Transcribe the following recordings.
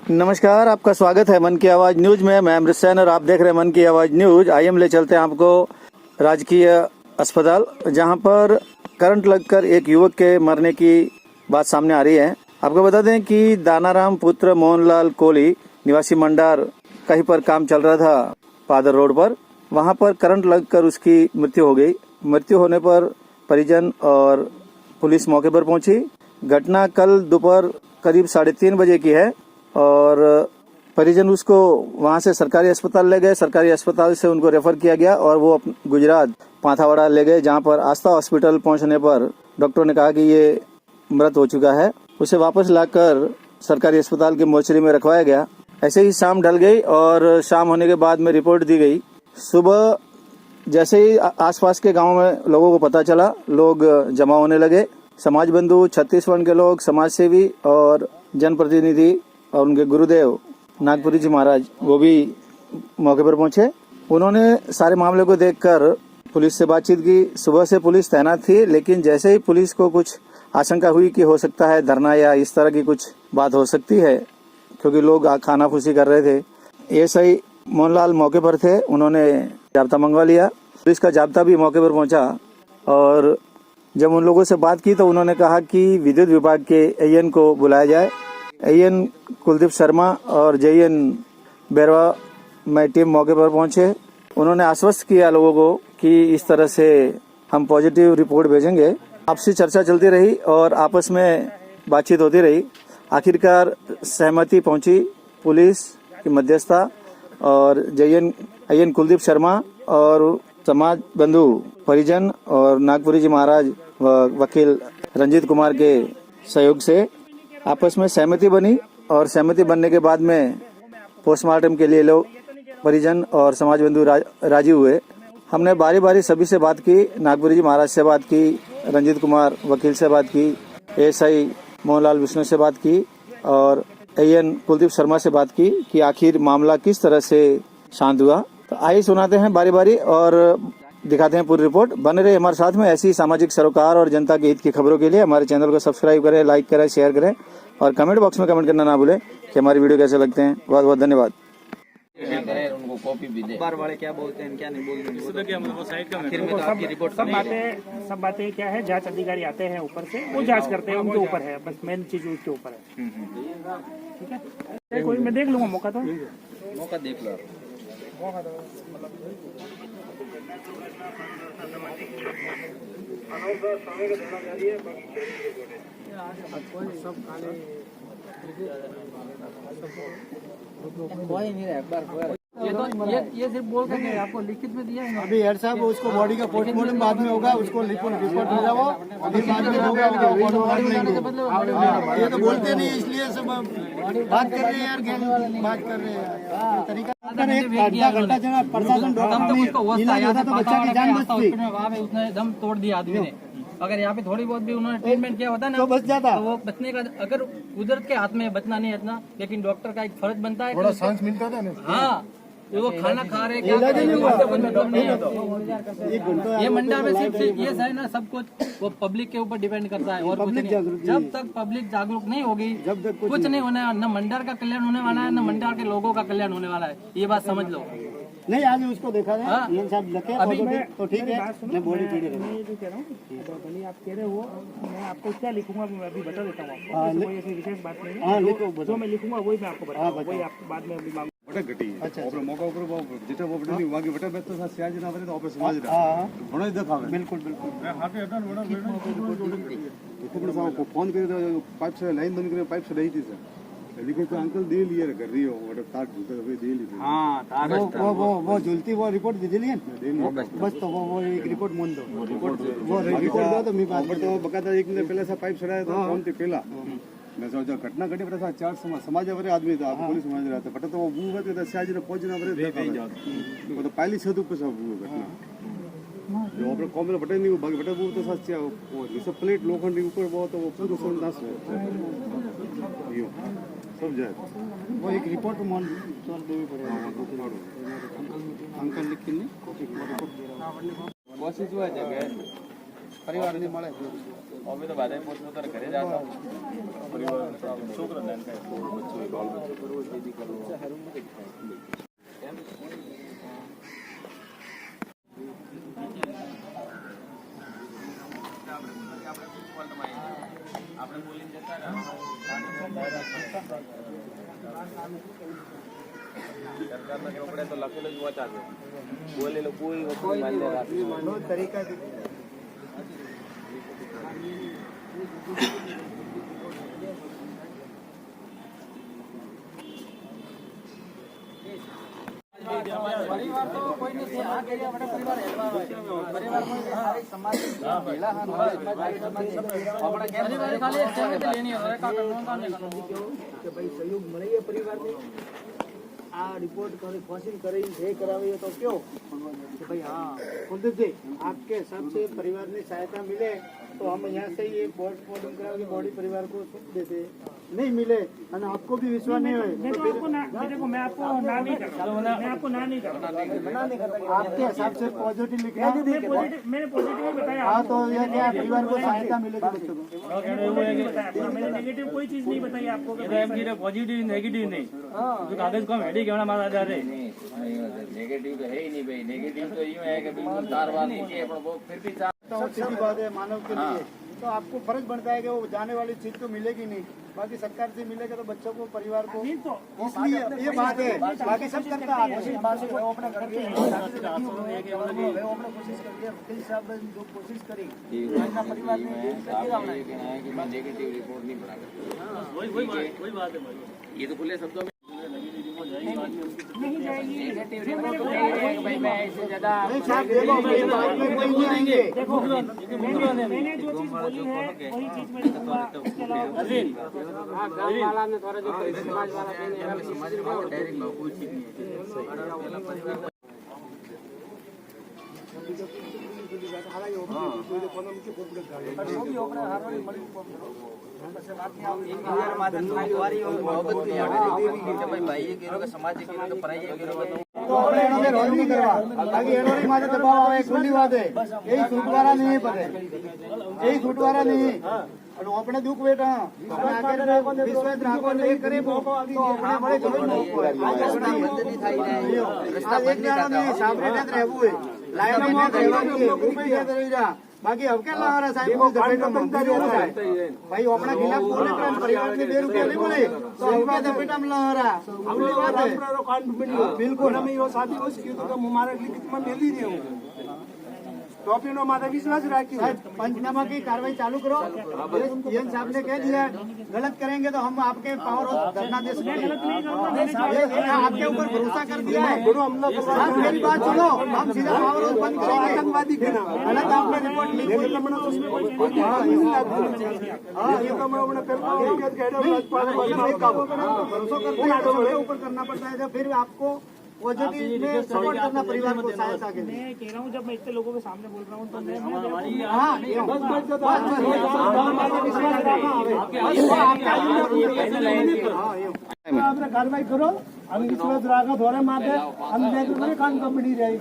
नमस्कार, आपका स्वागत है मन की आवाज न्यूज में। मैं अमृत सैन और आप देख रहे हैं मन की आवाज न्यूज। आइए हम ले चलते हैं आपको राजकीय अस्पताल, जहां पर करंट लगकर एक युवक के मरने की बात सामने आ रही है। आपको बता दें कि दानाराम पुत्र मोहनलाल कोहली निवासी मंडार कहीं पर काम चल रहा था पादर रोड पर। वहां पर करंट लगकर उसकी मृत्यु हो गई। मृत्यु होने पर परिजन और पुलिस मौके पर पहुंची। घटना कल दोपहर करीब 3:30 बजे की है और परिजन उसको वहां से सरकारी अस्पताल ले गए। सरकारी अस्पताल से उनको रेफर किया गया और वो गुजरात पांथावाड़ा ले गए, जहां पर आस्था हॉस्पिटल पहुंचने पर डॉक्टर ने कहा कि ये मृत हो चुका है। उसे वापस लाकर सरकारी अस्पताल के मोर्चरी में रखवाया गया। ऐसे ही शाम ढल गई और शाम होने के बाद में रिपोर्ट दी गई। सुबह जैसे ही आसपास के गांव में लोगों को पता चला, लोग जमा होने लगे। समाज बंधु, छत्तीसगढ़ के लोग, समाज सेवी और जनप्रतिनिधि और उनके गुरुदेव नागपुरी जी महाराज वो भी मौके पर पहुंचे। उन्होंने सारे मामले को देखकर पुलिस से बातचीत की। सुबह से पुलिस तैनात थी, लेकिन जैसे ही पुलिस को कुछ आशंका हुई कि हो सकता है धरना या इस तरह की कुछ बात हो सकती है, क्योंकि लोग खानाफूसी कर रहे थे। एएसआई मोहनलाल मौके पर थे, उन्होंने जाब्ता मंगवा लिया। पुलिस का जाब्ता भी मौके पर पहुंचा और जब उन लोगों से बात की तो उन्होंने कहा कि विद्युत विभाग के एएन को बुलाया जाए। एएन कुलदीप शर्मा और जेएन बैरवा में टीम मौके पर पहुंचे। उन्होंने आश्वस्त किया लोगों को कि इस तरह से हम पॉजिटिव रिपोर्ट भेजेंगे। आपसी चर्चा चलती रही और आपस में बातचीत होती रही। आखिरकार सहमति पहुंची पुलिस की मध्यस्थता और एएन कुलदीप शर्मा और समाज बंधु, परिजन और नागपुरी जी महाराज व वकील रंजीत कुमार के सहयोग से आपस में सहमति बनी और सहमति बनने के बाद में पोस्टमार्टम के लिए लोग परिजन और समाज बंधु राजी हुए। हमने बारी बारी सभी से बात की। नागपुरी जी महाराज से बात की, रंजीत कुमार वकील से बात की, एएसआई मोहनलाल विष्णु से बात की और एएन कुलदीप शर्मा से बात की कि आखिर मामला किस तरह से शांत हुआ। तो आइए सुनाते हैं बारी बारी और दिखाते हैं पूरी रिपोर्ट। बने रहे हमारे साथ में ऐसी सामाजिक सरोकार और जनता के हित की खबरों के लिए हमारे चैनल को सब्सक्राइब करें, लाइक करें, शेयर करें और कमेंट बॉक्स में कमेंट करना ना भूलें कि हमारी वीडियो कैसे लगते हैं। बहुत बहुत धन्यवाद। उनको कॉपी भी दे। अखबार वाले क्या बोलते हैं क्या नहीं बोलते हैं, आखिर में तो आपकी रिपोर्ट सब बातें क्या है, जांच अधिकारी आते हैं ऊपर से, वो जांच करते हैं, उनके ऊपर है, बस मेन चीज उसके ऊपर है। ठीक है, कोई मैं देख लूंगा मौका देख लो। कोई नहीं अखबार ये सिर्फ बोल कर आपको लिखित में दिया है। अभी हेड साहब उसको बॉडी का पोस्टमार्टम बाद में होगा, उसको रिपोर्ट भेजा वो अभी बाद में होगा। ये तो बोलते नहीं, इसलिए सब बात कर रहे हैं यार, बात कर रहे हैं तरीका। आधा घंटा जगह प्रशासन तो बच्चा की जान बचती, उसने दम तोड़ दिया आदमी ने। अगर यहाँ पे थोड़ी बहुत भी उन्होंने ट्रीटमेंट किया होता ना तो बच जाता। तो वो बचने का, अगर कुदरत के हाथ में बचना नहीं इतना, लेकिन डॉक्टर का एक फर्ज बनता है थोड़ा सांस मिलता था ना। हाँ, वो खाना खा रहे क्या ये मंडा में सिर्फ ये है ना, सब कुछ वो पब्लिक के ऊपर डिपेंड करता है और कुछ नहीं। जब तक पब्लिक जागरूक नहीं होगी कुछ नहीं होने, न मंडर का कल्याण होने वाला है, न मंडर के लोगों का कल्याण होने वाला है। ये बात समझ लो। नहीं आज उसको देखा है साहब लगे अभी तो ठीक है। मैं बॉडी पीड़े मैं ये जो कह रहा हूँ, आप कह रहे हो, मैं आपको क्या लिखूंगा मैं अभी बता देता हूँ आपको। कोई ऐसी विशेष बात नहीं है, जो मैं लिखूंगा वही मैं आपको बताऊंगा, वही आपको बाद में अभी मांग घटी આપણે મોકા ઉપર જેટલા ઓપરેટ ની વાગે વટા બેતો સા સિયાજી ના વરે તો ઓપરેશન માં જ રહે ઘણો દેખાવે। बिल्कुल बिल्कुल मैं हाथे हटन वड़ा तो साहब को फोन करे पाइप से लाइन बंद करे, पाइप से रही थी सर लिखे तो अंकल दे लिए कर रही हो वटा तार झूलते हुए दे ली। हाँ, वो झूलती वो रिपोर्ट दे दिली बस। तो वो एक रिपोर्ट मान दो, वो रिपोर्ट दो तो मैं बात तो बकायदा 1 मिनट पहले सा पाइप चढ़ाया था फोन पे पहला। मैं सोचा घटना घटी पड़ा था 4 समाज वरे आदमी था, पुलिस समाज रहता पता तो वो बूव तो सियाजी ने पहुंचना वरे वो तो पहली से ऊपर सब घटना जो अपने कॉम में बटे नहीं बाकी बटे बूव तो सच्चा वो सब प्लेट लोखंड के ऊपर वो तो वो पूरा संदास है सब जाए। वो एक रिपोर्ट मान चल देवी पड़ेगा अंकल लिख ने कोशिश हुआ जगह परिवार ने મળે અમે તો બારે પોત પોતાના ઘરે જ આવતા પરિવાર છોકરા નાનકા બચ્ચો એક બાલ બચ્ચો तरीका परिवार तो कोई नहीं आ गया बड़ा परिवार परिवार में सारे समाज महिला परिवार खाली एक जगह लेनी है का करना કે ભાઈ સહયોગ મળે એ પરિવારને આ रिपोर्ट करे फॉसिल करे ये करावे तो क्यों कि भाई हाँ कुलदीप जी आपके हिसाब से परिवार ने सहायता मिले तो हम यहाँ से ये पोस्टमार्टम कराओगे बॉडी परिवार को सौंप देते नहीं मिले और आपको भी विश्वास नहीं है मैं आपको ना नहीं करता आपके हिसाब से पॉजिटिव लिखना मैंने पॉजिटिव बताया। हाँ तो ये क्या परिवार को सहायता मिलेगी बच्चों को मैंने नेगेटिव कोई चीज नहीं बताई आपको। पॉजिटिव नेगेटिव नहीं जो कागज को हम हेडी कहना मारा जा रहे नेगेटिव तो है ही नहीं भाई। नेगेटिव तो यूँ है कि बिल्कुल तार बात नहीं है, वो फिर भी सीधी बात है मानव के लिए तो आपको फर्ज बनता है कि वो जाने वाली चीज तो मिलेगी नहीं, बाकी सरकार से मिलेगा तो बच्चों को परिवार को, इसलिए ये बात है। बाकी सब करता है कोशिश करी परिवार मैं नेगेटिव रिपोर्ट नहीं बना ये तो खुले शब्दों में नेगेटिव रिपोर्ट भाई मैं ऐसे ज्यादा मैंने जो चीज बोली है वही चीज मैं लिखूंगा। उसके अलावा गांव वाला ने थोड़ा जो समाज वाला समाज में डायरेक्ट कोई ठीक नहीं है। खुली बात है यही छूटवारा नहीं है पता यही छूटवारा नहीं अपने दुख बेटा विश्वास राखो नहीं करे तो अपने बड़े बाकी अब क्या ला रहा साहब भाई अपना खिलाफ बोले परिवार में 2 रुपया नहीं बोले तो बेटा में ला रहा बिल्कुल टॉपिनो माता विश्वास रखी पंचनामा की कार्रवाई चालू करो। एन साहब ने कह दिया गलत करेंगे तो हम आपके पावर धरना दे सकते हैं। आपके ऊपर भरोसा कर दिया है, मेरी बात सुनो, हम सीधा पावर हाउस बंद करेंगे। आतंकवादी गलत आपने रिपोर्ट भरोसा ऊपर करना पड़ता है, फिर आपको पॉजिटिव में सपोर्ट करना परिवार को सहायता के लिए। मैं कह रहा हूँ जब मैं इतने लोगों के सामने बोल रहा हूँ तो मैं आपने कार्रवाई करो। हम विश्वास राखा थोड़े माथे हम काम कंपनी रहेगी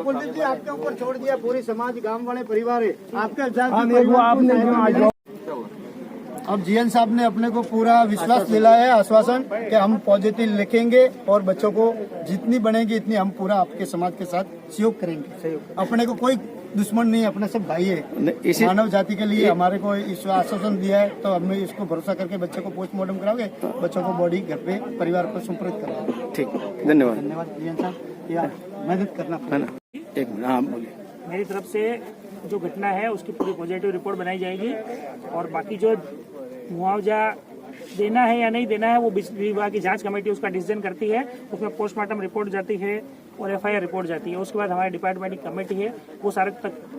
कुलदीप जी आपके ऊपर छोड़ दिया पूरी समाज गांव वाले परिवार है आपके। अब जीएन साहब ने अपने को पूरा विश्वास दिलाया है, आश्वासन कि हम पॉजिटिव लिखेंगे और बच्चों को जितनी बनेगी इतनी हम पूरा आपके समाज के साथ सहयोग करेंगे। अपने को कोई दुश्मन नहीं है, अपने सब भाई है। मानव जाति के लिए हमारे को इस आश्वासन दिया है तो हमें इसको भरोसा करके बच्चे को पोस्टमार्टम कराओगे, बच्चों को बॉडी घर पे परिवार को सुपुर्द कराओगे। ठीक, धन्यवाद। धन्यवाद जीएन साहब, या मदद करना है ना। एक मिनट, हाँ बोलिए। मेरी तरफ से जो घटना है उसकी पूरी पॉजिटिव रिपोर्ट बनाई जाएगी और बाकी जो मुआवजा देना है या नहीं देना है वो विभाग की जांच कमेटी उसका डिसीजन करती है। उसमें पोस्टमार्टम रिपोर्ट जाती है और एफआईआर रिपोर्ट जाती है। उसके बाद हमारे डिपार्टमेंट की कमेटी है वो सारे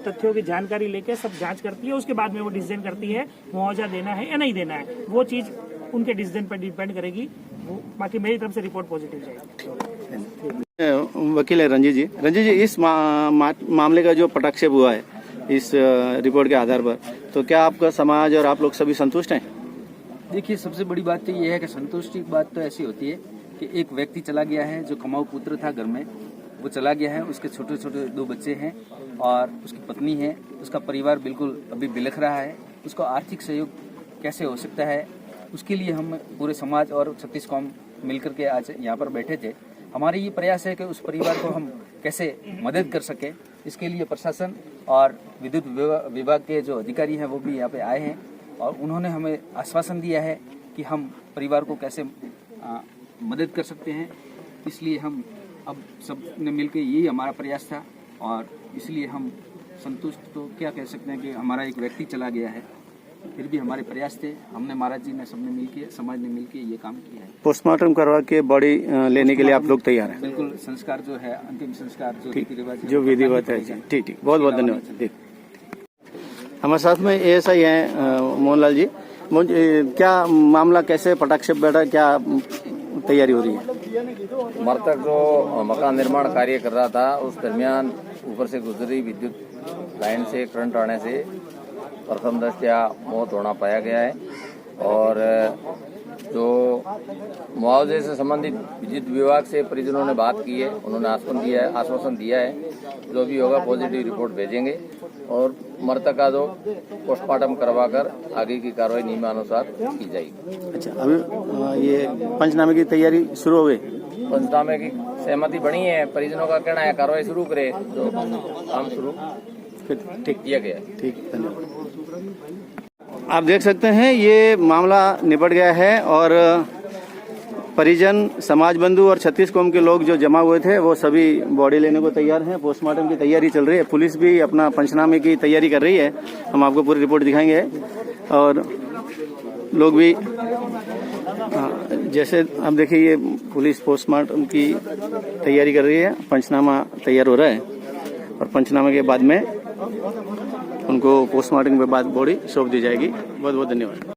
तथ्यों की जानकारी लेके सब जांच करती है। उसके बाद में वो डिसीजन करती है मुआवजा देना है या नहीं देना है। वो चीज उनके डिसीजन पर डिपेंड करेगी। बाकी मेरी तरफ से रिपोर्ट पॉजिटिव जाएगी। वकील है रंजीत जी। रंजीत जी, इस मामले का जो पटाक्षेप हुआ है इस रिपोर्ट के आधार पर, तो क्या आपका समाज और आप लोग सभी संतुष्ट हैं? देखिए, सबसे बड़ी बात तो ये है कि संतुष्टि की बात तो ऐसी होती है कि एक व्यक्ति चला गया है जो कमाऊ पुत्र था घर में, वो चला गया है। उसके छोटे छोटे 2 बच्चे हैं और उसकी पत्नी है। उसका परिवार बिल्कुल अभी बिलख रहा है। उसको आर्थिक सहयोग कैसे हो सकता है उसके लिए हम पूरे समाज और 36 कौम मिलकर के आज यहाँ पर बैठे थे। हमारी ये प्रयास है कि उस परिवार को हम कैसे मदद कर सके, इसके लिए प्रशासन और विद्युत विभाग के जो अधिकारी हैं वो भी यहाँ पे आए हैं और उन्होंने हमें आश्वासन दिया है कि हम परिवार को कैसे मदद कर सकते हैं। इसलिए हम अब सब ने मिलकर यही हमारा प्रयास था और इसलिए हम संतुष्ट तो क्या कह सकते हैं कि हमारा एक व्यक्ति चला गया है, फिर भी हमारे प्रयास थे। हमने महाराज जी ने सबने मिलकर, समाज ने मिलकर ये काम किया है। पोस्टमार्टम करवा के बॉडी लेने के लिए आप लोग तैयार हैं? बिल्कुल, संस्कार जो है, अंतिम संस्कार जो रीति रिवाज जो विधिवत है। ठीक ठीक, बहुत बहुत धन्यवाद। हमारे साथ में ASI हैं मोहनलाल जी। क्या मामला, कैसे पटाक्षेप बैठा, क्या तैयारी हो रही है? मृतक जो मकान निर्माण कार्य कर रहा था उस दरमियान ऊपर से गुजरी विद्युत लाइन से करंट आने से प्रथम दृष्टया मौत होना पाया गया है और जो मुआवजे से संबंधित विद्युत विभाग से परिजनों ने बात की है, उन्होंने आश्वासन दिया है जो भी होगा पॉजिटिव रिपोर्ट भेजेंगे और मृतक का जो पोस्टमार्टम करवाकर आगे की कार्रवाई नियमानुसार की जाएगी। अच्छा, अभी ये पंचनामे की तैयारी शुरू हो गई? पंचनामे की सहमति बनी है, परिजनों का कहना है कार्रवाई शुरू करे, तो काम शुरू ठीक किया गया। ठीक, धन्यवाद। आप देख सकते हैं ये मामला निपट गया है और परिजन, समाज बंधु और 36 कौम के लोग जो जमा हुए थे वो सभी बॉडी लेने को तैयार हैं। पोस्टमार्टम की तैयारी चल रही है, पुलिस भी अपना पंचनामे की तैयारी कर रही है। हम आपको पूरी रिपोर्ट दिखाएंगे और लोग भी जैसे अब देखिए ये पुलिस पोस्टमार्टम की तैयारी कर रही है, पंचनामा तैयार हो रहा है और पंचनामे के बाद में उनको पोस्टमार्टम के बाद बॉडी सौंप दी जाएगी। बहुत बहुत धन्यवाद।